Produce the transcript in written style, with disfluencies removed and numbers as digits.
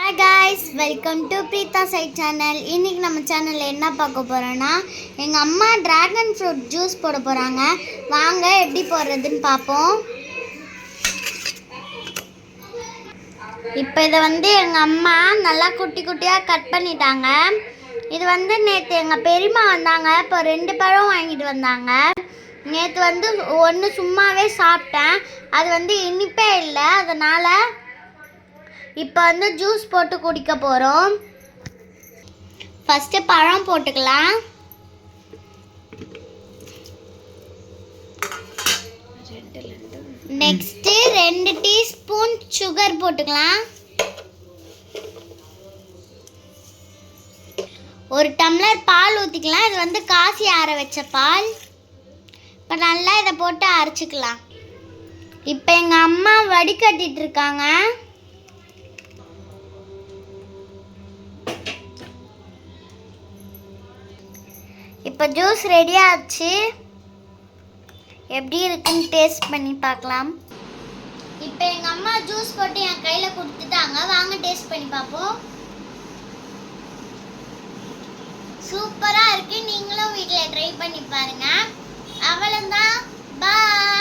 Hi guys, welcome to Preetha Side channel. இன்னைக்கு நம்ம சேனல்ல என்ன பார்க்க போறோம்னா எங்க அம்மா டிராகன் ஃப்ரூட் ஜூஸ் போட போறாங்க. வாங்க எப்படி போடுறதுன்னு பாப்போம். இப்போ இத எங்க அம்மா நல்லா குட்டி குட்டியா கட் பண்ணிட்டாங்க. இது நேத்து எங்க பெரியம்மா வந்தாங்க. இப்போ 2 பழம் வாங்கிட்டு வந்தாங்க. நேத்து ஒன்னு சும்மாவே சாப்பிட்டேன். அது இனிப்பே இல்லை. அதனால இப்போ ஜூஸ் போட்டு குடிக்க போறோம். ஃபர்ஸ்ட் பழம் போட்டுக்கலாம். நெக்ஸ்ட் 2 டீஸ்பூன் சுகர் போட்டுக்கலாம். 1 டம்ளர் பால் ஊத்திக்கலாம். இது காசி ஆற வச்ச பால். இப்போ நல்லா இதை போட்டு அரைச்சிக்கலாம். இப்போ எங்க அம்மா வடிகட்டிட்டு இருக்காங்க. இப்போ ஜூஸ் ரெடி ஆச்சு. எப்படி இருக்குன்னு டேஸ்ட் பண்ணி பார்க்கலாம். இப்போ எங்க அம்மா ஜூஸ் போட்டு என் கையில கொடுத்துட்டாங்க. வாங்க டேஸ்ட் பண்ணி பார்ப்போம். சூப்பரா இருக்கு. நீங்களும் வீட்ல ட்ரை பண்ணி பாருங்க. அவ்வளவுதான். பாய்.